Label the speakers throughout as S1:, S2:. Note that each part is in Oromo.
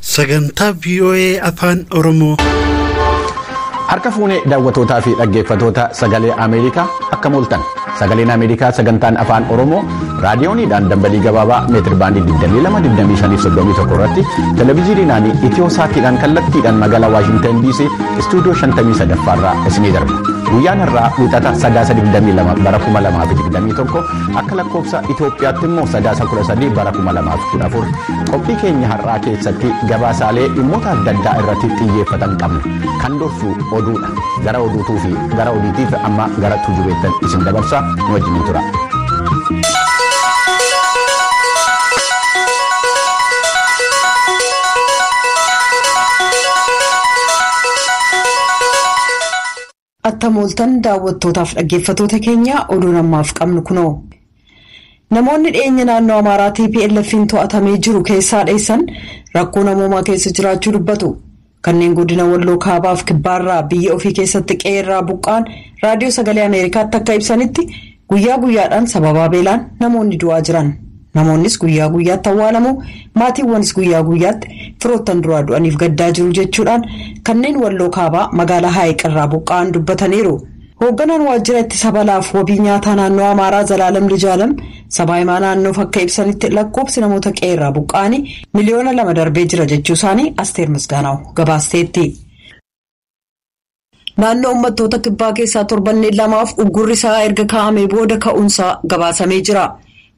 S1: sagantaa VOA AFAAN OROMOO.
S2: Harka fuunee daawwattootaa fi dhaggeeffattoota sagalee Ameerikaa akka mul'atan sagaleen Ameerikaa sagantaan afaan Oromoo raadiyooniidhaan dambalii gabaabaa meetir baandii 22-25-31 irratti televezyiiniidhaan Itiyoosaatiidhaan kallattiidhaan magaalaa Waashingtan DC istuudiyoo 53 irraa isinii darba. Guyyaan har'aa wixata 9/22 bara 2021 akka lakkoofsa Itoophiyaatti immoo 9/13 bara 2014 qophii keenya har'aa keessatti gabaasaalee dhimmoota adda addaa irratti xiyyeeffatan qabna. Kan dursu oduudha. Gara oduutuu fi gara odiitiif amma gara tujubeettan isin dabarsa nu wajjin tura.
S3: Attamooltan daawwattootaaf dhaggeeffattoota keenya oduun ammaaf qabnu kunoo. Namoonni dhiyeenya naannoo Amaaraa TPLF'n to'atamee jiru keessaa dheessan rakkoo namoomaa keessa jiraachuu dubbatu. Kanneen godina Walloo Kaabaaf Kibbaarraa biyya ofii keessatti qeerraa buqqaan raadiyoo sagalee Ameerikaatti akka ibsanitti guyyaa guyyaadhaan sababa beelaan namoonni du'aa jiran. Namoonnis guyyaa guyyaatti awwaalamu, maatiiwwanis guyyaa guyyaatti firoottan duraa du'aniif gaddaa jiru jechuudhaan kanneen Walloo Kaabaa magaalaa Haayiqirraa buqqaan dubbataniiru. Hoogganaan waajjira ittisa balaaf wabii nyaataa naannoo Amaaraa Zalaalam Lijaalam sabaa himaa naannoof akka ibsanitti lakkoofsi namoota qeerraa buqqaanii miliyoona 2 darbee jira jechuu isaanii Asteer Misgaanaw gabaasteetti. Naannoo uummattoota kibbaa keessaa torbanneen lamaaf uggurri isaa erga kaa'amee booda ka'uunsaa gabaasamee jira.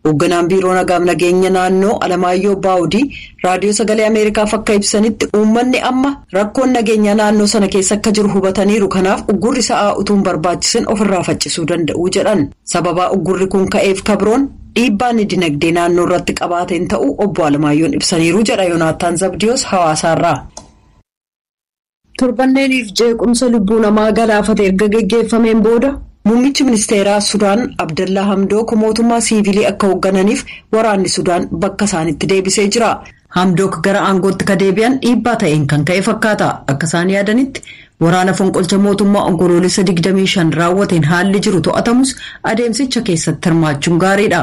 S3: Hoogganaan biiroo nagaaf nageenya naannoo Alamaayyoo Baawudii raadiyoo sagalee Ameerikaaf akka ibsanitti uummanni amma rakkoon nageenya naannoo sana keessa akka jiru hubataniiru kanaaf uggurri sa'aa utuun barbaachisan ofirraa faccisuu danda'u jedhan. Sababaa uggurri kun ka'eef kabroon dhiibbaan dinagdee naannoo irratti qabaateen ta'uu obbo Alamaayyoon ibsaniiru jedha Yoonaataan Zabdiyoos hawaasaarraa. Torbanneeniif jeequmsa lubbuu namaa galaafate erga geggeeffameen booda. Muummichi ministeeraa Sudaan Abdallaa Hamdook mootummaa siivilii akka hooggananiif waraanni Sudaan bakka isaanitti deebisee jira. Hamdook gara aangootti ka deebi'an dhiibbaa ta'een kan ka'e fakkaata. Akka isaan yaadanitti waraana fonqolcha mootummaa onkoloolessa 25 raawwateen haalli jiru to'atamus adeemsicha keessatti hirmaachuun gaariidha.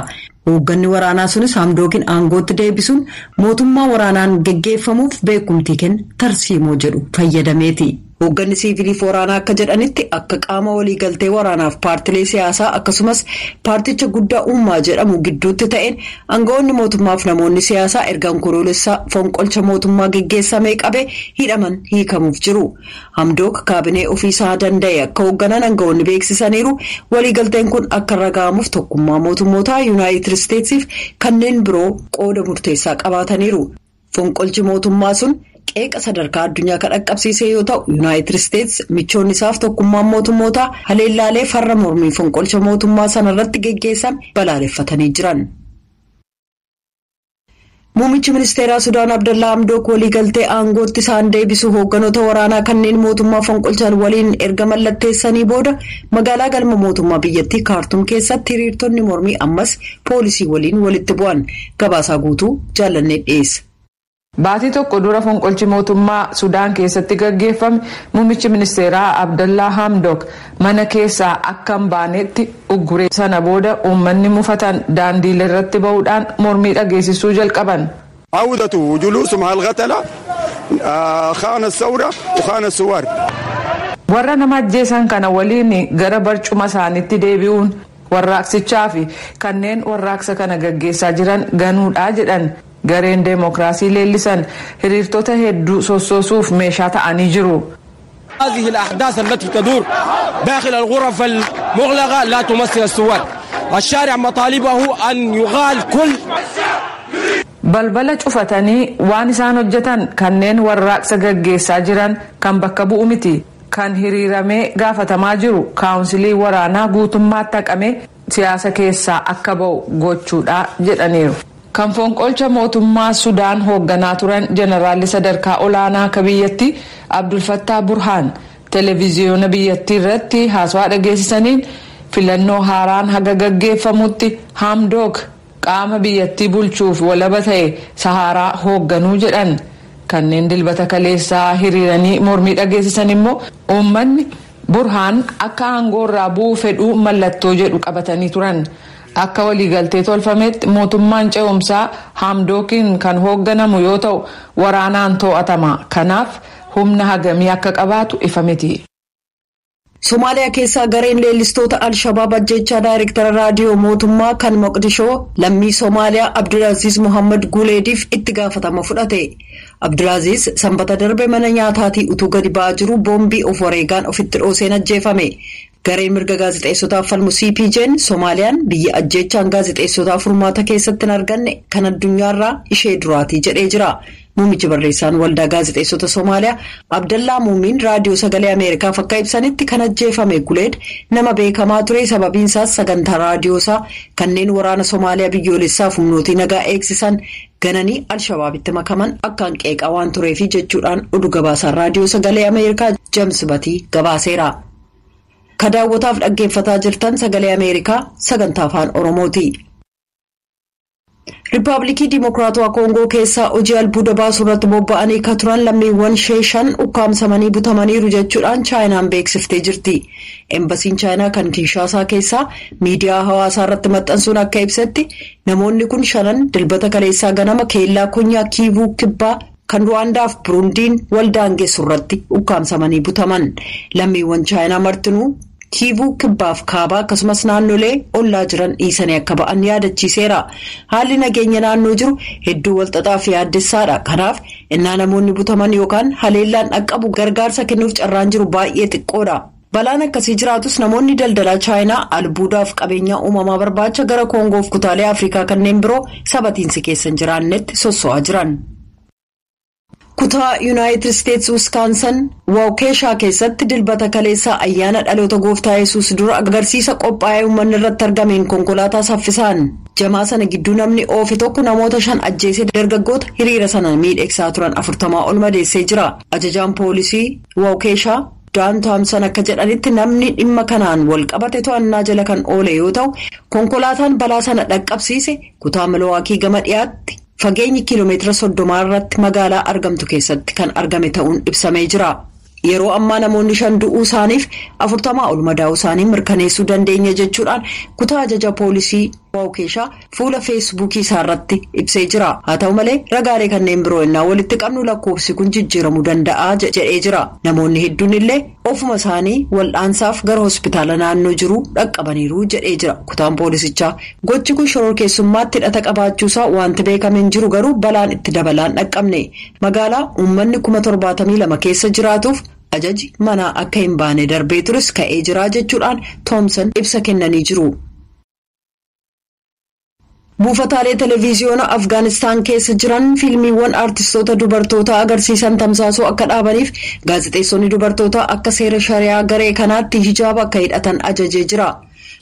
S3: Hoogganni waraanaa sunis Hamdookin aangootti deebisuun mootummaa waraanaan geggeeffamuuf beekumtii kenna tarsiimoo jedhu fayyadameeti. Hoogganni siiviliif waraanaa akka jedhanitti akka qaama waliigaltee waraanaaf paartilee siyaasaa akkasumas paarticha guddaa uummaa jedhamu gidduutti ta'een aangawoonni mootummaaf namoonni siyaasaa erga onkoloolessa fonqolcha mootummaa geggeessamee qabe hidhaman hiikamuuf jiru. Hamdook kaabinee ofiisaa danda'e akka hoogganan aangawoonni beeksisaniiru. Waliigalteen kun akka raga'amuuf tokkummaa mootummootaa Yuunaayitid Isteetsiif kanneen biroo qooda murteessaa qabaataniiru. Fonqolchi mootummaa sun qeeqa sadarkaa addunyaa kan dhaqqabsiisee yoo ta'u Yuunaayitid Isteets michoonni isaaf tokkummaan mootummootaa haleellaalee farra mormii fonqolcha mootummaa sanarratti geggeessame balaaleffatanii jiran. Muummichi ministeeraa Sudaan Abdallaa Hamdook waliigaltee aangootti isaan deebisuu hoogganoota waraanaa kanneen mootummaa fonqolchan waliin erga mallatteessanii booda magaalaa galma mootummaa biyyattii Kaartum keessatti hiriirtonni mormii ammas poolisii waliin walitti bu'an. Gabaasaa guutuu jaallannee dhiyeessa.
S4: Baatii tokko dura fonqolchi mootummaa Sudaan keessatti gaggeeffame muummichi ministeeraa Abdallaa Hamdook mana keessaa akka hin baanetti ugguree sana booda uummanni mufatan daandiilee irratti ba'uudhaan mormii dhageessisuu jalqaban.
S5: Awudatu juluusum halqatala khaana sawra khaana suwar.
S4: Warra nama ajjeesan kana waliin gara barcuma isaaniitti deebi'uun warraaqsichaa fi kanneen warraaqsa kana gaggeessaa jiran ganuudhaa jedhan. Gareen deemokiraasii leellisan hiriirtota hedduu sossoosuuf meeshaa ta'anii jiru.
S6: هذه الأحداث التي تدور داخل الغرف المغلقة لا تمثل الثوار. الشارع مطالبه أن يغال كل
S4: balbala cufatanii waan isaan hojjetan kanneen warraaqsa gaggeessaa jiran kan bakka bu'u miti. Kan hiriiramee gaafatamaa jiru kaawunsilii waraanaa guutummaatti haqamee siyaasa keessaa akka ba'u gochuudha jedhaniiru. Kan fonqolcha mootummaa Sudaan hoogganaa turan jeneraalli sadarkaa olaanaa akka biyyatti Abdul Fattah Burhaan televiziyoona biyyattii irratti haasawaa dhageessisaniin filannoo haaraan haga gaggeeffamutti Hamdook qaama biyyattii bulchuuf walaba ta'e Saharaa hoogganuu jedhan. Kanneen dilbata kaleessaa hiriiranii mormii dhageessisan immoo uummanni Burhaan akka aangoorraa bu'uu fedhuu mallattoo jedhu qabatanii turan. Akka waliigaltee tolfametti mootummaan ce'umsaa Hamdookiin kan hoogganamu yoo ta'u waraanaan to'atama. Kanaaf humna hagamii akka qabaatu ifa miti.
S3: Somaaliyaa keessaa gareen leellistoota Al-Shabaab ajjechaa daayirektara raadiyoo mootummaa kan Moqdishoo lammii Somaaliyaa Abdulaaziz Mohammed Guleediif itti gaafatama fudhate. Abdulaaziz sanbata darbe mana nyaataatii utuu gadi ba'aa jiru boombii of wareegaan ofitti dhooseen ajjeefame. Gareen mirga gaazexeessotaaf falmu CPJ'n Somaaliyaan biyya ajjechaan gaazexeessotaaf furmaata keessatti hin arganne kan addunyaarraa ishee duraatii jedhee jira. Muummichi barreessaan waldaa gaazexeessota Somaaliyaa Abdallaa Muumiin raadiyoo sagalee Ameerikaaf akka ibsanitti kan ajjeefame Guleed nama beekamaa ture sababiinsaas sagantaa raadiyoosaa kanneen waraana Somaaliyaa biyyoolessaaf humnootii nagaa eegsisan gananii Al-Shabaabitti makaman akkaan qeeqaa waan tureefi jechuudhaan oduu gabaasaan raadiyoo sagalee Ameerikaa James Batii gabaaseera. Kadaawwataaf dhaggeeffataa jirtan sagalee Ameerikaa sagantaa afaan Oromooti. Riippaabilikii Dimokiraatawaa Koongoo keessaa hojii albuuda baasuu irratti bobba'anii kan turan lammiiwwan 5 ukkaamsamanii butamaniiru jechuudhaan Chaayinaan beeksiftee jirti. Embasiin Chaayinaa kan Kinshaasaa keessaa miidiyaa hawaasaa irratti maxxansuun akka ibsetti namoonni kun 5 dilbata kaleessaa ganama keellaa konyaa Kiivuu Kibbaa kan Ruwaandaaf Burundiin waldaangeessu irratti ukkaamsamanii butaman. Lammiiwwan Chaayinaa martinuu Kiivuu Kibbaaf kaabaa akkasumas naannolee ollaa jiran dhiisanii akka ba'an yaadachiiseera. Haalli nageenya naannoo jiru hedduu walxaxaa fi yaaddessaadha. Kanaaf innaa namoonni butaman yookaan haleellaan dhaqqabu gargaarsa kennuuf carraan jiru baay'ee xiqqoodha. Balaan akkasii jiraatus namoonni daldalaa Chaayinaa albuudaaf qabeenyaa uumamaa barbaacha gara Koongoof kutaalee Afrikaa kanneen biroo sabatiinsi keessa hin jiraannetti sosso'aa jiran. Kutaa Yuunaayitid Isteetsi Wiskaansan Waawkeeshaa keessatti dilbata kaleessaa ayyaana dhaloota gooftaa Yesuus dura agarsiisa qophaa'ee uummanni irratti argameen konkolaataa saffisaan jamaa sana gidduu namni oofe tokko namoota 5 ajjeesee dargaggoota hiriira sana miidhegsaa turan 40 ol madeessee jira. Ajajaan poolisii Waawkeeshaa Daan Toomsan akka jedhanitti namni dhimma kanaan wal qabate to'annaa jala kan oole yoo ta'u konkolaataan balaa sana dhaqqabsiise kutaa Milwaakii gama dhiyaatti. Fageenyi kiiloomeetira 30 irratti magaalaa argamtu keessatti kan argame ta'uun ibsamee jira. Yeroo ammaa namoonni 5 du'uu isaaniif 40 ol madaa'uu isaanii mirkaneessuu dandeenya jechuudhaan kutaa ajaja poolisii Waawkeeshaa fuula feesbuukii isaa irratti ibsee jira. Haa ta'u malee ragaalee kanneen biroo innaa walitti qabnu lakkoofsi kun jijjiiramuu danda'a jedhee jira. Namoonni hedduun illee ofuma isaanii wal'aansaaf gara hospitaala naannoo jiru dhaqqabaniiru jedhee jira. Kutaan poolisichaa gochi kun shororkeessummaatti hidhata qabaachuusaa wanti beekameen jiru garuu balaan itti dabalaan dhaqqabne. Magaalaa uummanni 72,000 keessa jiraatuuf ajaji manaa akka hin baane darbee tures ka'ee jira jechuudhaan Toomsan ibsa kennanii jiru. Buufataalee televiziyoona Afgaanistaan keessa jiran fiilmiiwwan aartistoota dubartootaa agarsiisan tamsaasuu akka dhaabaniif gaazexeessonni dubartootaa akka seera shari'aa garee kanaatti hijaaba akka hidhatan ajajee jira.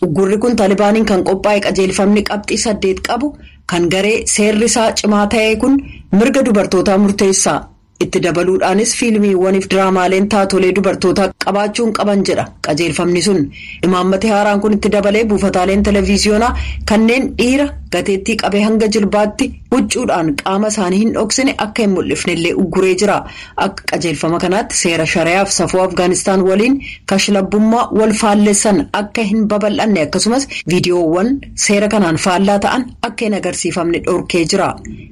S3: Uggurri kun Taalibaaniin kan qophaa'e qajeelfamni qabxii 8 qabu kan garee seerri isaa cimaa ta'e kun mirga dubartootaa murteessa. Itti dabaluudhaanis fiilmiiwwaniif diraamaaleen taatolee dubartootaa qabaachuun qaban jedha qajeelfamni sun. Imaammati haaraan kun itti dabalee buufataaleen televiziyoonaa kanneen dhiira gateettii qabee hanga jilbaatti huccuudhaan qaama isaanii hin dhoksine akka hin mul'ifnellee ugguree jira. Akka qajeelfama kanaatti seera shari'aaf safuu Afgaanistaan waliin kashlabbummaa wal faallessan akka hin babal'anne akkasumas viidiyoowwan seera kanaan faallaa ta'an akka hin agarsiifamne dhorkee jira.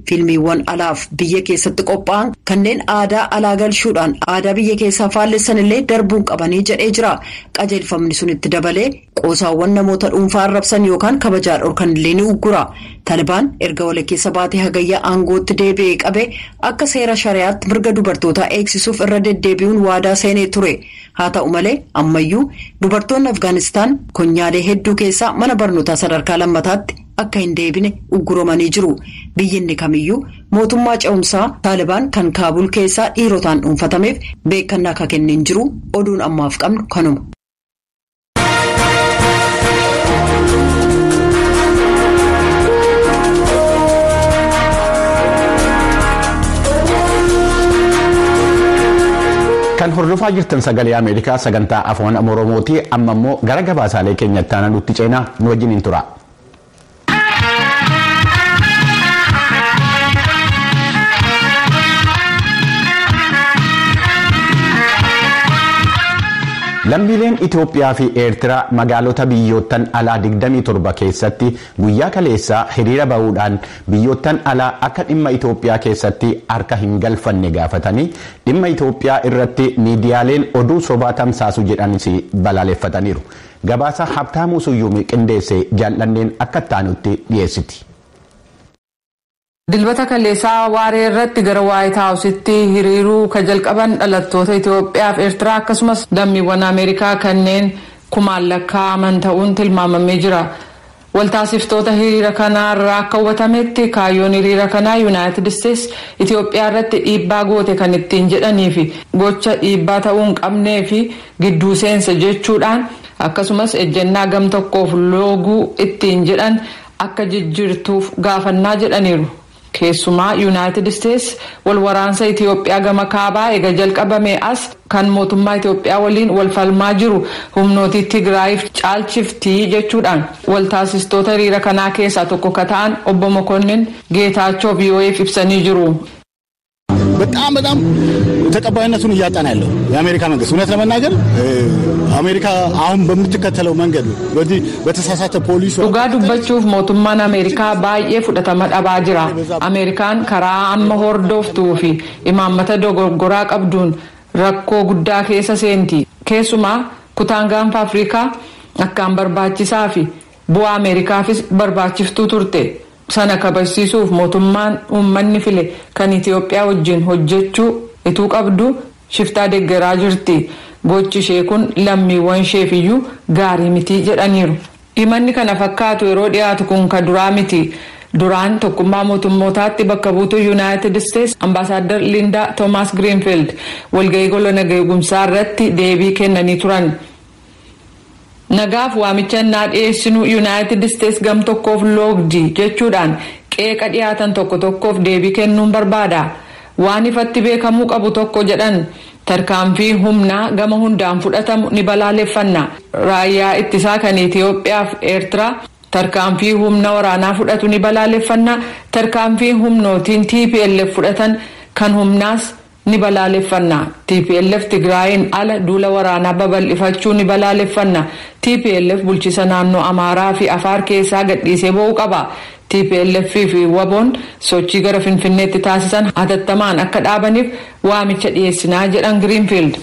S3: Fiilmiiwwan alaaf biyya keessatti qophaa'an kanneen aadaa alaa galchuudhaan aadaa biyya keessaa faallessan illee darbuun qabanii jedhee jira. Qajeelfamni sun itti dabalee qoosaawwan namoota dhuunfaa arrabsan yookaan kabajaa dhorkan illee ni uggura. Taalibaan erga walakkeessa baatee hagayyaa aangootti deebi'ee qabee akka seera shari'aatti mirga dubartootaa eegsisuuf irra deddeebi'uun waadaa seenee ture. Haa ta'u malee ammayyuu dubartoonni Afgaanistaan konyaalee hedduu keessaa mana barnootaa sadarkaa lammataatti akka hin deebine ugguramanii jiru. Biyyi kamiyyuu mootummaa ce'umsaa Taalibaan kan Kaabul keessaa dhiirotaan dhuunfatameef beekannaa akka kenneen jiru oduun ammaaf qabnu kanuma.
S2: Kan hordofaa jirtan sagalee Ameerikaa sagantaa afaan Oromooti. Amma immoo gara gabaasaalee keenyatti aanaa nutti ceenaa nu wajjin tura. Lammiileen Itoophiyaa fi Eertiraa magaalota biyyoottan alaa 27 keessatti guyyaa kaleessaa hiriira bahuudhaan biyyoottan alaa akka dhimma Itoophiyaa keessatti harka hin galfanne gaafatanii dhimma Itoophiyaa irratti miidiyaaleen oduu sobaa tamsaasu jedhanis balaaleffataniiru. Gabaasa Habtaamuu Suyyuumii qindeessee jaallanneen akka taanutti dhiyeessiti.
S4: Dilbata kaleessaa waaree irratti gara White House'tti hiriiruu ka jalqaban dhalattoota Itoophiyaa fi Eertiraa akkasumas lammiiwwan Ameerikaa kanneen kumaan lakkaa'aman ta'uun tilmaamamee jira. Waltaasiftoota hiriira kanarraa akka hubatametti kaayyoon hiriira kanaa United States Itoophiyaa irratti dhiibbaa goote kan ittiin jedhanii fi gocha dhiibbaa ta'uu hin qabnee fi gidduu seensa jechuudhaan akkasumas ejjennaa gam tokkoof looguu ittiin jedhan akka jijjiirtuuf gaafannaa jedhaniiru. Keessumaa United States wal waraansa Itoophiyaa gama kaabaa eega jalqabame as kan mootummaa Itoophiyaa waliin wal falmaa jiru humnooti Tigraayiif caalchiftii jechuudhaan waltaasistoota hiriira kanaa keessaa tokko ka ta'an obbo Mokonnin Geetaachoo VOA'f ibsanii jiru.
S7: በጣም ተቀባይነቱን እያጣና ያለው የአሜሪካ መንግስት እውነት ለመናገር አሜሪካ አሁን በምትከተለው መንገድ በዚህ በተሳሳተ ፖሊሲ
S4: ዱጋ ዱባቹፍ ሞቱማን አሜሪካ ባየ ፉደተማ ዳባ ጅራ አሜሪካን ከራ አመ ሆርዶፍቱፊ ኢማመተ ዶጎጎራ ቀብዱን ረኮ ጉዳ ኬሰ ሴንቲ ኬሱማ ኩታንጋን አፍሪካ አካን በርባቺሳፊ ቡአ አሜሪካፊስ በርባቺፍቱ ቱርቴ sana kabasiisuuf mootummaan uummanni file kan Itoophiyaa wajjin hojjechuu ituu qabdu shiftaa deeggaraa jirti. Gochi ishee kun lammiiwwan isheefiyyuu gaarii miti jedhaniiru. Himanni kana fakkaatu yeroo dhiyaatu kun ka duraa miti. Duraan tokkummaa mootummootaatti bakka buutuu United States Ambassador Linda Thomas Greenfield walgahii gola nageegumsaa irratti deebii kennanii turan. Nagaaf waamicha naa dhiyeessinu United States gam tokkoof loogdi jechuudhaan qeeqa dhiyaatan tokkoof deebii kennuun barbaada. Waan ifatti beekamuu qabu tokko jedhan tarkaanfii humnaa gama hundaan fudhatamu ni balaaleffanna. Raayyaa ittisaa kan Itoophiyaa fi Eertiraa tarkaanfii humna waraanaa fudhatu ni balaaleffanna. Tarkaanfii humnootiin TPLF fudhatan kan humnaas ni balaaleffanna. TPLF Tigraayin ala duula waraanaa babal'ifachuu ni balaaleffanna. TPLF bulchiisa naannoo Amaaraa fi Afaar keessaa gadhiisee ba'uu qaba. TPLF fi WBO'n sochii gara Finfinneetti taasisan hatattamaan akka dhaabaniif waamicha dhiyeessinaa jedhan Greenfield.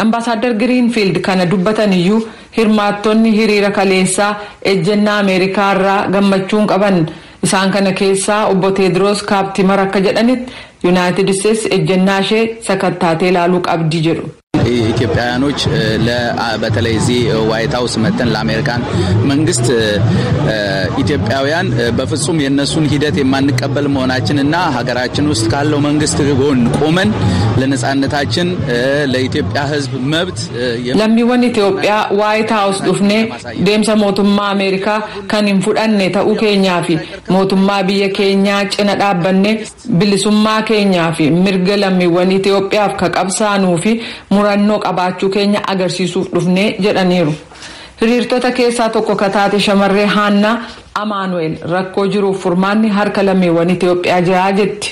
S4: Ambassador Greenfield kana dubbatan iyyuu hirmaattonni hiriira kaleessaa ejjennaa Ameerikaa irraa gammachuun qaban. Isaan kana keessaa obbo Teedros Kaaptimar akka jedhanitti United States ejjennaa ishee sakattaatee ilaaluu qabdi jedhu.
S8: ኢትዮጵያውያኖች በተለይ እዚህ ዋይት ሃውስ መተን ለአሜሪካን መንግስት ኢትዮጵያውያን በፍጹም የነሱን ሂደት የማንቀበል መሆናችንና ሀገራችን ውስጥ ካለው መንግስት ጎን ቆመን ለነጻነታችን ለኢትዮጵያ ሕዝብ መብት
S4: ለሚወን ኢትዮጵያ ዋይት ሃውስ ዱፍኔ ደምሰ ሞቱማ አሜሪካ ከኒን ፉዳኔ ተኡ ኬኛፊ ሞቱማ ቢየ ኬኛ ጭነ ዳበኔ ብልሱማ ኬኛፊ ምርገ ለሚወን ኢትዮጵያፍ ከቀብሳኑፊ murannoo qabaachuu keenya agarsiisuuf dhufnee jedhaniiru. Hiriirtota keessaa tokko kataate shamarree Haannaa Amaanu'eel rakkoo jiruuf furmaanni harka lammiiwwan Itoophiyaa jiraa jetti.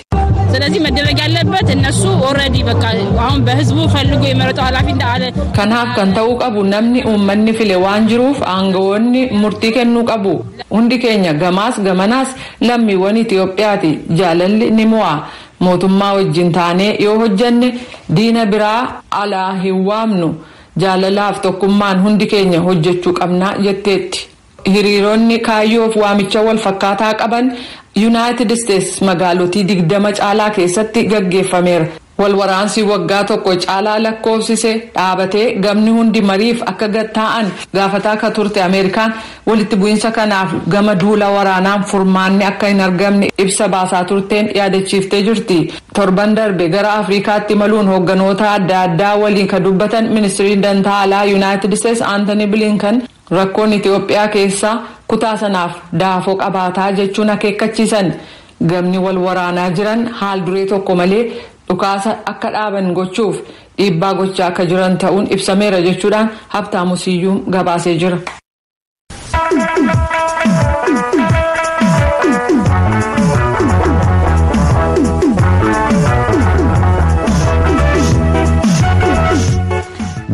S9: ስለዚህ መደረግ ያለበት እነሱ ኦሬዲ በቃ አሁን በህዝቡ ፈልጎ የመረጠው ኃላፊ እንዳለ
S4: kanaaf kan ta'uu qabu namni uummanni file waan jiruuf aangawoonni murtii kennuu qabu. Hundi keenya gamaas gamanaas lammiiwwan Itoophiyaati. Jaalalli ni mo'a. Mootummaa wajjin taanee yoo hojjanne diina biraa alaa hin waamnu. Jaalalaaf tokkummaan hundi keenya hojjechuu qabnaa jetteetti. Hiriironni kaayyoof waamicha wal fakkaataa qaban United States magaalotii 20 caalaa keessatti gaggeeffameera. Wal waraansi waggaa tokko caalaa lakkoofsise dhaabatee gamni hundi mariif akka gatta'an gaafataa ka turte Ameerikaan walitti bu'insa kanaaf gama duula waraanaan furmaanni akka hin argamne ibsa baasaa turteen yaadachiiftee jirti. Torban darbe gara Afrikaatti maluun hoogganoota adda addaa waliin ka dubbatan ministiriin dantaa alaa United States Anthony Blinken rakkoon Itoophiyaa keessaa kutaa sanaaf daafoo qabaataa jechuun akeekkachiisan. Gamni wal waraanaa jiran haal duree tokko malee dhukaasa akka dhaaban gochuuf dhiibbaa gochaa akka jiran ta'uun ibsameera jechuudhaan Habtaamu Siyyuum gabaasee jira.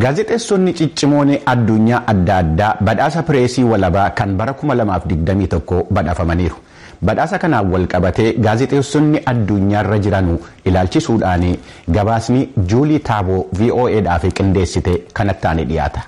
S2: Gaazexeessonni ciccimoon addunyaa adda addaa badhaasa pireesii walabaa kan bara 2021 badhaafamaniiru. Badhaasa kanaan wal qabatee gaazexeessonni addunyaarra jiran ilaalchisuudhaan gabaasni Juulii Taaboo VOA'dhaaf qindeessite kanatti dhiyaata.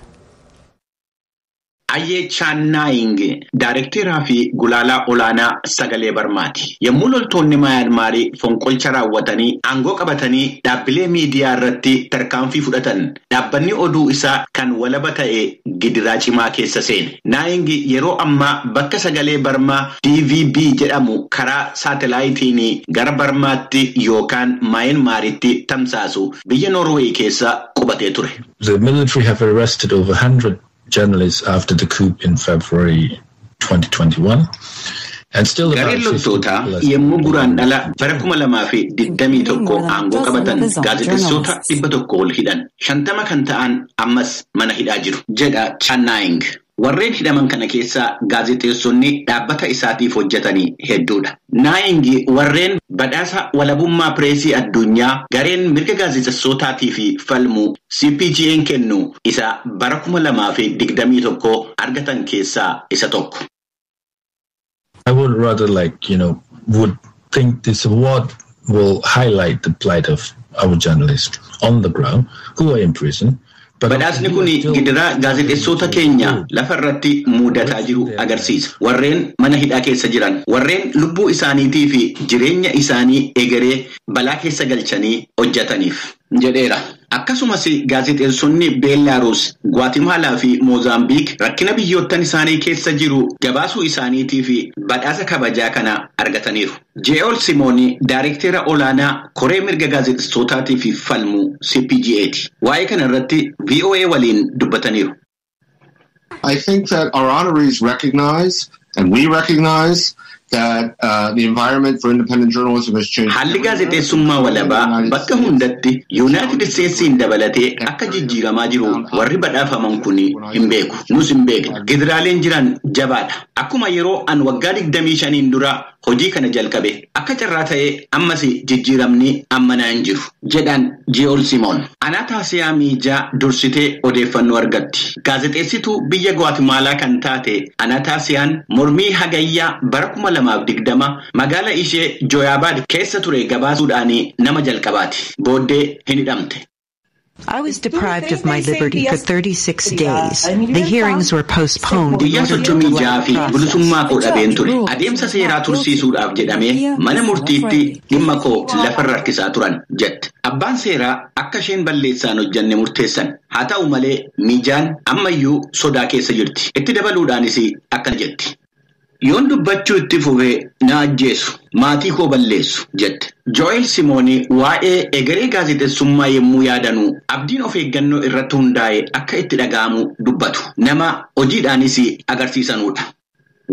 S10: Ayyee Chaannaaying Daayirekteeraa fi Gulaalaa Olaanaa Sagalee Barmaati. Yommuu loltoonni Maayyanmaarii fonqolcha raawwatanii aangoo qabatanii dhaabbilee miidiyaa irratti tarkaanfii fudhatan dhaabbanni oduu isaa kan walaba ta'e gidiraa cimaa keessa seene. Naaying yeroo ammaa bakka Sagalee Barmaa DVB jedhamu karaa saatalaayitiin gara Barmaatti yookaan Maayyanmaaritti tamsaasu biyya Noorweey keessa qubatee ture.
S11: The military have arrested over 100 journalists after the coup in February 2021 and still
S10: Gareen loltoota yemmuu guraan dhala bara 2021 aangoo qabatan gaazexeessota 100 ol hidhan 50 kan ta'an ammas mana hidhaa jiru jedha Chaannaaying. Warreen hidhaman kana keessa gaazexeessonni dhaabbata isaatiif hojjetanii hedduudha. Naaying warreen badhaasa walabummaa pireesii addunyaa gareen mirga gaazexeessotaatii fi falmu CPGN kennu isa bara 2021 argatan keessaa isa tokko.
S11: I would rather would think this award will highlight the plight of our journalists on the ground who are in prison.
S10: Badhaasni kun gidiraa gaazexeessota keenya lafa irratti mudataa jiru agarsiisa. Warreen mana hidhaa keessa jiran, warreen lubbuu isaaniitii fi jireenya isaanii egeree balaa keessa galchanii hojjetaniif jedheera. Akkasumas gaazexeessonni Beelaaruus, Guatemala fi Moozaambiik rakkina biyyoottan isaanii keessa jiru gabaasuu isaaniitii fi badhaasa kabajaa kana argataniiru. Je'ol Simooni Daayirekteera Olaanaa Koree Mirga Gaazexeessotaatii fi falmu CPGA'ti. Waa'ee kana irratti VOA waliin dubbataniiru.
S12: I think that our honorees recognize and we recognize that the environment for independent journalism has changed.
S10: Haalli gaazexeessummaa walabaa bakka hundatti United Statesiin dabalatee akka jijjiiramaa jiru warri badhaafaman kun hin beeku. Nus hin beekna. Gidiraaleen jiran jabaadha. Akkuma yeroo an waggaa 25 dura hojii kana jalqabe akka carraa ta'ee ammas jijjiiramni ammanaa hin jiru jedhan Je'ol Simoon. Anaataasiyaa Miijaa dursitee odeeffannoo argatti. Gaazexeessituu biyya Guatemala kan taate Anaataasiyaan mormii hagayyaa bara 2020 magaala ishee Joyabaad keessa ture gabaasuudhaan nama jalqabaati. Booddee hin hidhamte.
S13: I was deprived of my liberty for 36 days. The hearings were postponed.
S10: Guyyaa 36 fi bilisummaa koo dhabeen ture. Adeemsa seeraa tursiisuudhaaf jedhamee mana murtiitti dhimma koo lafarra harkisaa turan jette. Abbaan seeraa akka isheen balleessaan hojjanne murteessan. Haa ta'u malee Miijaan ammayyuu sodaa keessa jirti. Itti dabaluudhaanis akkana jetti. Yoon dubbachuu itti fufee na ajjeesu, maatii koo balleessu jette. Joel Simooni waa'ee egeree gaazexeessummaa yemmuu yaadanu abdiin of eeggannoo irratti hundaa'e akka itti dhaga'amu dubbatu. Nama hojiidhaanis agarsiisanudha.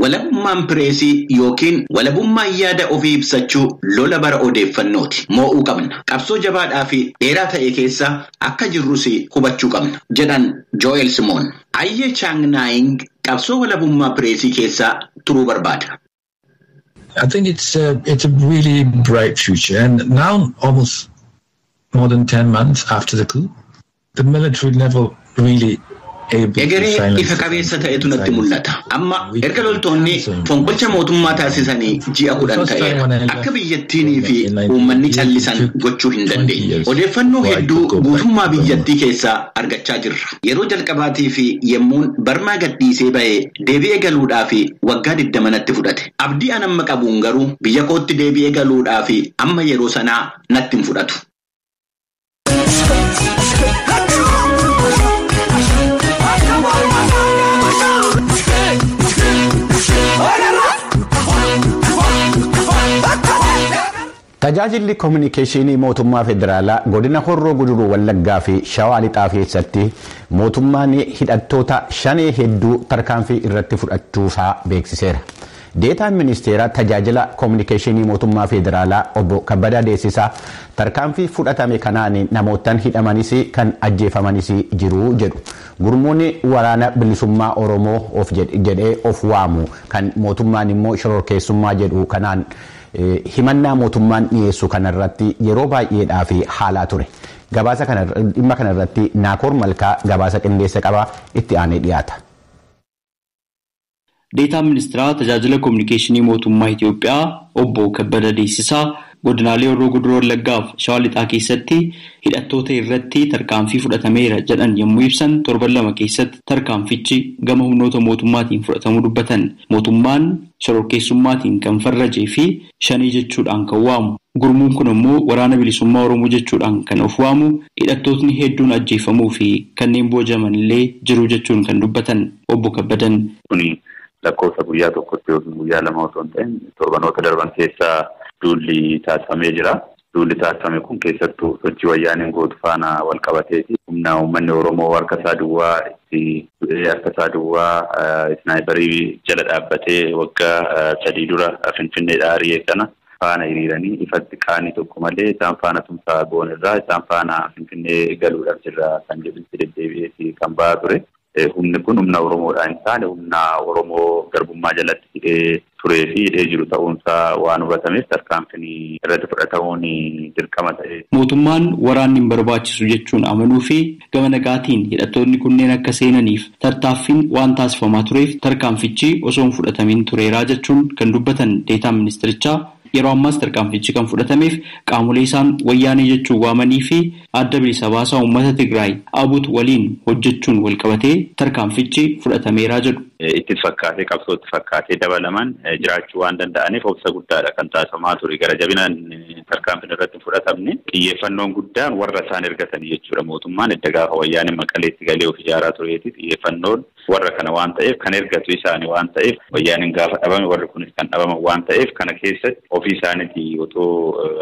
S10: Walabummaan pireesii yookiin walabummaan yaada ofii ibsachuu lola bara odeeffannooti. Moo'uu qabna. Qabsoo jabaadhaa fi dheeraa ta'e keessa akka jirrus hubachuu qabna jedhan Joel Simoon. Ayyee Chaannaaying qabsoo walabummaa pireesii keessa turuu barbaada.
S11: I think it's a really bright future, and now almost more than 10 months after the coup, the military level really
S10: egeree ifa qabeessa ta'etu natti mul'ata. Amma erga loltoonni fonqolcha mootummaa taasisanii ji'a 10 ta'eera. Akka biyyattiinii fi uummanni callisan gochuu hin dandeenye. Odeeffannoo hedduu guutummaa biyyattii keessaa argachaa jirra. Yeroo jalqabaatii fi yemmuun Barmaa gadhiisee ba'ee deebi'ee galuudhaaf waggaa 20 natti fudhate. Abdii an amma qabuun garuu biyya kootti deebi'ee galuudhaaf amma yeroo sanaa natti hin fudhatu.
S2: Tajaajilli kominikeeshinii mootummaa federaalaa godina Horroo Guduruu Wallaggaa fi Shawaa Lixaa keessatti mootummaan hidhattoota shanee hedduu tarkaanfii irratti fudhachuusaa beeksiseera. Deetaan ministeera tajaajila kominikeeshinii mootummaa federaalaa obbo Kabbadaa Deessisaa tarkaanfii fudhatame kanaan namootaan hidhamanis kan ajjeefamanis jiru jedhu. Gurmuun waraana bilisummaa Oromoo of jedhee of waamu kan mootummaan immoo shororkeessummaa jedhu kanaan himannaa mootummaan dhiyeessu kanarratti yeroo baay'eedhaaf haalaa ture. gabaasa kana dhimma kana irratti Naakoor Malkaa gabaasa qindeessa qaba itti aanee dhiyaata.
S14: Deetaan ministeera tajaajila kominikeeshinii mootummaa Itoophiyaa obbo Kabbada Deessisaa godinaalee Horroo Guduroo Wallaggaaf Shawaa Lixaa keessatti hidhattoota irratti tarkaanfii fudhatameera jedhan yommuu ibsan torban lama keessatti tarkaanfichi gama humnoota mootummaatiin fudhatamuu dubbatan. Mootummaan shororkeessummaatiin kan farrajee fi shanii jechuudhaan kan waamu. Gurmuun kun immoo waraana bilisummaa Oromoo jechuudhaan kan of waamu hidhattootni hedduun ajjeefamuu fi kanneen boojaman illee jiru jechuun kan dubbatan obbo Kabbadan.
S15: Lakkoofsa guyyaa tokkotti yookiin guyyaa lama osoo hin ta'in torbanoota darban keessaa duulli taasifamee jira. Duulli taasifame kun keessattuu sochii wayyaaniin gootu faana wal qabateeti. Humna uummanni Oromoo harka isaa duwwaa isnaayiparii jala dhaabbatee waggaa 3 dura Finfinneedhaa ari'ee kana faana hiriiranii ifatti qaanii tokko malee isaan faana tumsaa goon irraa isaan faana Finfinnee galuudhaaf jirra kan jedhutti deddeebi'eeti kan ba'aa ture. Humni kun humna Oromoodhaan hin taane humna Oromoo garbummaa jalatti hidhee turee fi hidhee jiru ta'uunsaa waan hubatameef tarkaanfiin irratti fudhatamuun dirqama ta'e.
S14: Mootummaan waraanni hin barbaachisu jechuun amanuu fi gama nagaatiin hidhattoonni kunneen akka seenaniif tattaaffiin waan taasifamaa tureef tarkaanfichi osoo hin fudhatamin tureeraa jechuun kan dubbatan deetaan ministirichaa. Yeroo ammaas tarkaanfichi kan fudhatameef qaamolee isaan wayyaanee jechuun waamanii fi adda bilisa baasaa uummata Tigraay ABUT waliin hojjechuun wal qabatee tarkaanfichi fudhatameeraa jedhu.
S15: Itti fakkaatee qabsootti fakkaatee dabalaman jiraachuu waan danda'aniif obsa guddaadha kan taasifamaa ture. Gara jabinaan tarkaanfiin irratti fudhatamne xiyyeeffannoon guddaan warra isaan ergatanii jechuudha. Mootummaan edda gaafa wayyaanee Maqaleetti galee of ijaaraa tureeti xiyyeeffannoon warra kana waan ta'eef kan ergatu isaanii waan ta'eef wayyaaneen gaafa dhabame warri kunis kan dhabaman waan ta'eef kana keessatti ofii isaaniiti otoo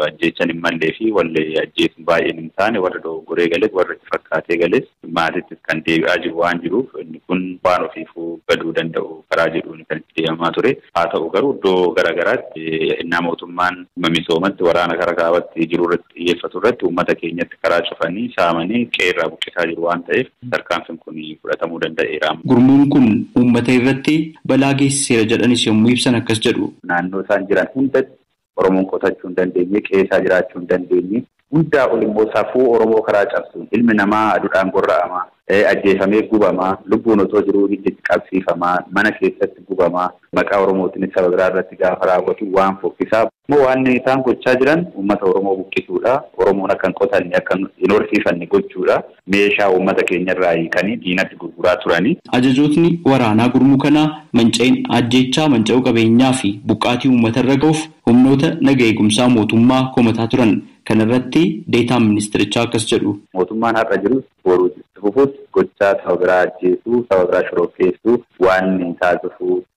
S15: ajjeechan hin mallee fi wallee ajjeesuun baay'een hin taane warra dogoggoree galees warra itti fakkaatee galees maatittis kan deebi'aa jiru waan jiruuf inni kun waan ofiifuu gaduu danda'u karaa jedhuun kan itti deemamaa ture. Haa ta'u garuu iddoo garaagaraatti innaa mootummaan misoomatti waraana karaa kaabatti jiru irratti xiyyeeffatu irratti uummata keenyatti karaa cufanii saamanii qeerraa buqqisaa jiru waan ta'eef tarkaanfiin kun fudhatamuu danda'eera.
S14: Gurmuun kun uummata irratti balaa geessiseera jedhanis yommuu ibsan akkas jedhu.
S15: Naannoo isaan jiran hundatti Oromoon qotachuu hin dandeenye, qeessaa jiraachuu hin dandeenye, hundaa ol immoo safuu Oromoo karaa cabsuun ilmi namaa aduudhaan gorra'amaa, ajjeefamee gubamaa, lubbuun otoo jiruu itti qabsiifamaa, mana keessatti gubamaa, maqaa Oromootiin saba biraa irratti gaafa raawwatu waan fokkisaa. Immoo waan isaan gochaa jiran uummata Oromoo buqqisuudha. Oromoon akka hin qotanne akka hin horsiifanne gochuudha. Meeshaa uummata keenya irraa hiikanii diinatti gurguraa turanii.
S14: Ajajootni waraanaa gurmuu kanaa manca'in ajjeechaa manca'uu qabeenyaa fi buqqaatii uummata irra ga'uuf humnoota naga eegumsaa mootummaa komataa turan. Kana irratti deetaan ministirichaa akkas jedhu.
S15: Mootummaan har'a jiru boruu fufuuf gochaa saba biraa ajjeesuu, saba biraa shororkeessuu waan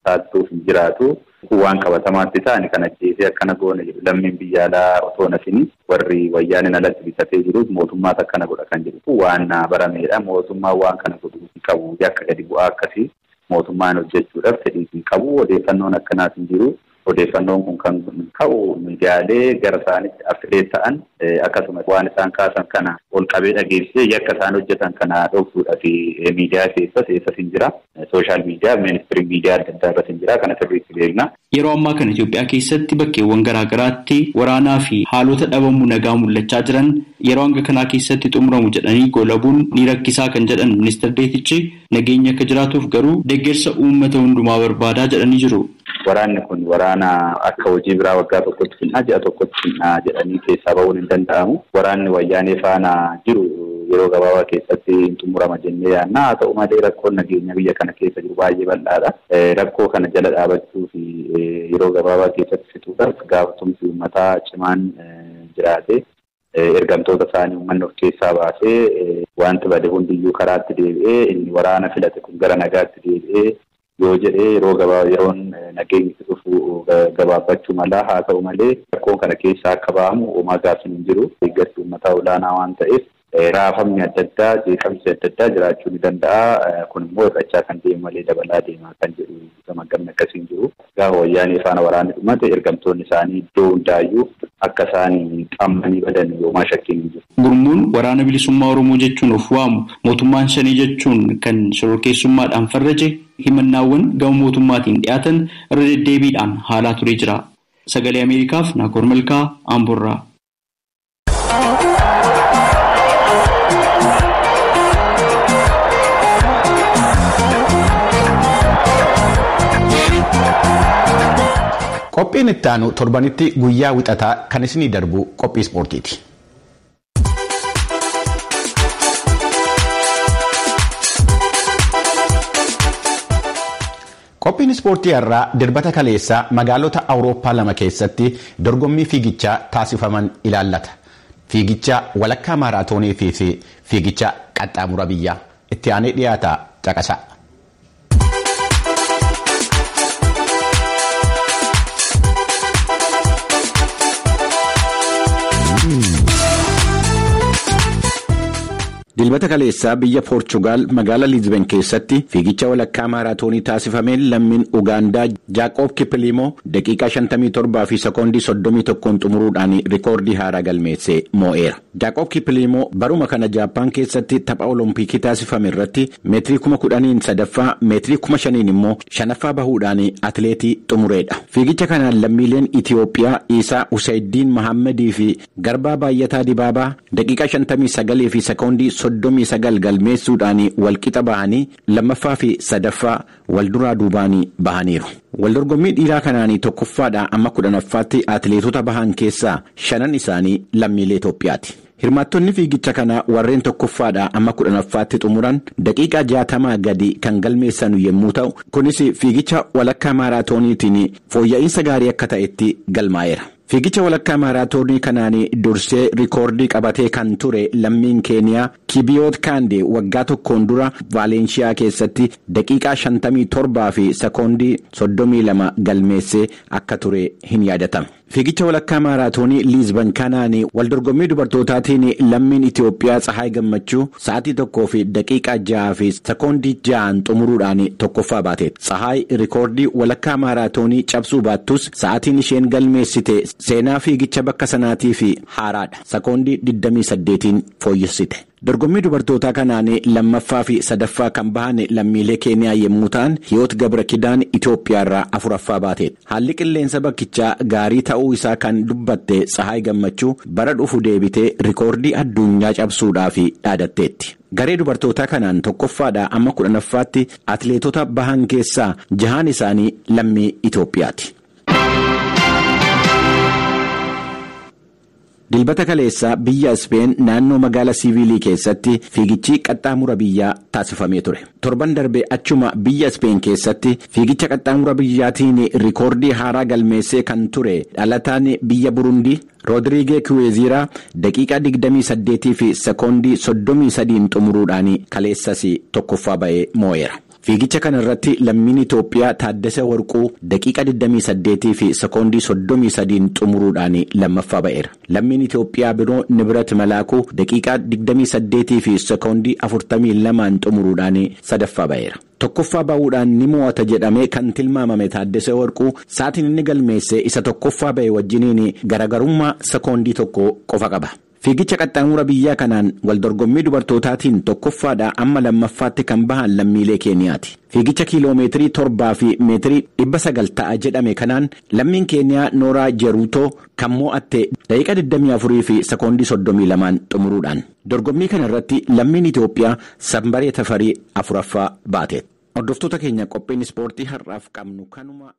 S15: taasisuuf hin jiraatu. Waan qabatamaatti ta'ani kan ajjeesee akkana goone jedhu lammiin biyya alaa otoo nafini warri wayyaaneen alatti bitatee jiru mootummaas akkana godha kan jedhu waan barameedha. Mootummaan waan kana godhuu qabu yakka gadi bu'aa akkasii mootummaan hojjechuudhaaf fedhii hin qabu. Odeeffannoon akkanaas hin jiru. Odeeffannoon kun kan ka'u miidiyaalee gara isaanitti affilee ta'an akkasumas waan isaan kaasan kana ol qabee dhageessisee yakka isaan hojjetan kana dhoksuudha fi miidiyaa keessas hin jira. Sooshaal miidiyaa, ministirii miidiyaa adda addaa irratti hin jira. Kana sirriitti beekna.
S14: Yeroo ammaa kana Itoophiyaa keessatti bakkeewwan garaagaraatti waraanaa fi haalota dhabamuu nagaa mul'achaa jiran yeroo hanga kanaa keessatti xumuramu jedhanii goolabuun ni rakkisaa kan jedhan ministeer Deetichi nageenya akka jiraatuuf garuu deeggarsa uummata hundumaa barbaadaa jedhanii jiru.
S15: Waraanni kun waraana akka hojii biraa waggaa tokkotti finnaa ji'a tokkotti finnaa jedhanii keessaa ba'uun hin danda'amu. Waraanni wayyaanee faana jiru yeroo gabaabaa keessatti hin xumurama jennee yaadna. Haa ta'u malee rakkoon nageenya biyya kana keessa jiru baay'ee bal'aadha. Rakkoo kana jala dhaabachuu fi yeroo gabaabaa keessatti fixuudhaaf gaafatumsi uummataa cimaan jiraate ergamtoota isaanii uummanni of keessaa baasee wanti bade hundiyyuu karaatti deebi'ee inni waraana filate kun gara nagaatti deebi'ee yoo jedhee yeroon nageenyi dhufu gabaabbachuu mala. Haa ta'u malee rakkoon kana keessaa akka ba'amu uumaa gaafin hin jiru. Deeggarsi uummataa olaanaa waan ta'eef raafamni adda addaa, jeeqamsi adda addaa jiraachuu ni danda'a. Kun immoo hir'achaa kan deemu malee dabalaa deemaa kan jedhu gamaggamni akkasiin jiru. Gaafa wayyaanee faana waraanni dhumate ergamtoonni isaanii iddoo hundaayyuu akka isaan qammanii badan yoomaa shakkiin hin jiru.
S14: Gurmuun waraana bilisummaa Oromoo jechuun of waamu mootummaan shanii jechuun kan shororkeessummaadhaan farraje himannaawwan gama mootummaatiin dhiyaatan irra deddeebiidhaan haalaa turee jira. Sagalee Ameerikaaf Naakoor Malkaa Amborraa.
S2: Qophiin itti aanu torbanitti guyyaa wixataa kan isinii darbu qophii ispoortiiti. Qophiin ispoortii irraa dirbata kaleessaa magaalota Awurooppaa 2 keessatti dorgommii fiigichaa taasifaman ilaallata. Fiigicha walakkaa maaraatoonii fi fiigicha qaxxaamura biyyaa itti aanee dhiyaata caqasa. Dilbata kaleessaa biyya Poorchugaal magaalaa Liizben keessatti fiigicha walakkaa maaraatoonii taasifameen lammiin Ugaandaa Jaaqoob Kippiliimoo daqiiqaa 57 fi sekoondii 31 xumuruudhaan rikoordii haaraa galmeessee moo'eera. Jaaqoob Kippiliimoo baruma kana Jaappaan keessatti tapha Olompikii taasifame irratti meetirii 10,000 sadaffaa meetirii 5,000 immoo shanaffaa bahuudhaan atileetii xumureedha. Fiigicha kanaan lammiileen Itiyoophiyaa Isaa Hussein Mahammadii fi Garbaa Baayyataa Dibaabaa daqiiqaa 59 fi sekoondii 39 galmeessuudhaan walqixa bahanii lammaffaa fi sadaffaa walduraa duubaanii bahaniiru. Waldorgommii dhiiraa kanaan tokkoffaadhaa amma 10ffaatti atileetota bahan keessaa 5 isaanii lammiilee Itoophiyaati. Hirmaattonni fiigicha kanaa warreen tokkoffaadhaa amma 10ffaatti xumuran daqiiqaa 60 gadi kan galmeessan yommuu ta'u, kunis fiigicha walakkaa maaraatooniitiin fooyya'insa gaarii akka ta'etti galmaa'eera. Fiigicha walakkaa maaraatoonii kanaan dursee rikoordii qabatee kan ture lammiin Keeniyaa Kibiyoot Kaandee waggaa tokkoon dura Vaalenshiyaa keessatti daqiiqaa 57 fi sekoondii 32 galmeessee akka ture hin yaadatama. Fiigicha walakkaa maaraatoonii Liizben kanaan waldorgommii dubartootaatiin lammiin Itiyoophiyaa Tsahaay Gammachuu sa'aatii 1 fi daqiiqaa 6 fi sekoondii 6 xumuruudhaan tokkoffaa baate. Tsahaay rikoordii walakkaa maaraatoonii cabsuu baattus sa'aatiin isheen galmeessite seenaa fiigicha bakka sanaatii fi haaraadha. Sekoondii 28 fooyyessite. Dorgommii dubartootaa kanaan lammaffaa fi sadaffaa kan bahan lammiilee Keeniyaa yommuu ta'an Hiyoot Gabra Kidaan Itoophiyaarraa 4ffaa baate. Haalli qilleensa bakkichaa gaarii ta'uu isaa kan dubbatte Tsahaay Gammachuu bara dhufu deebitee rikoordii addunyaa cabsuudhaaf dhaadatteetti. Garee dubartootaa kanaan tokkoffaadhaa amma 10ffaatti atileetota bahan keessaa 6 isaanii lammii Itoophiyaati. Dilbata kaleessaa biyya Ispeen naannoo magaalaa Siivilii keessatti fiigichi qaxxaamura biyyaa taasifamee ture. Torban darbe achuma biyya Ispeen keessatti fiigicha qaxxaamura biyyaatiin rikoordii haaraa galmeessee kan ture dhalataan biyya Burundii Roodiriigee Kiweeziraa daqiiqaa 28 fi sekoondii 33 xumuruudhaan kaleessas tokkoffaa ba'ee moo'eera. Fiigicha kana irratti lammiin Itoophiyaa Taaddasee Warquu daqiiqa 28 fi sekoondii 33 xumuruudhaan lammaffaa ba'eera. Lammiin Itoophiyaa biroo Nibirat Malaakuu daqiiqa 28 fi sekoondii 42 xumuruudhaan sadaffaa ba'eera. Tokkoffaa ba'uudhaan ni mo'ata jedhamee kan tilmaamame Taaddasee Warquu sa'aatiin inni galmeesse isa tokkoffaa ba'e wajjiniin garagarummaa sekoondii 1 qofa qaba. Fiigicha qaxxaamura biyyaa kanaan waldorgommii dubartootaatiin tokkoffaadhaa amma lammaffaatti kan bahan lammiilee Keeniyaati. Fiigicha kiiloomeetirii 7 fi meetirii 900 ta'a jedhame kanaan lammiin Keeniyaa Nooraa Jeruutoo kan mo'atte daqiiqa 24 fi sekoondii 32 xumuruudhaan. Dorgommii kana irratti lammiin Itoophiyaa Sanbaree Tafarii 4ffaa baate. Hordoftoota keenya qophiin ispoortii har'aaf qabnu kanuma.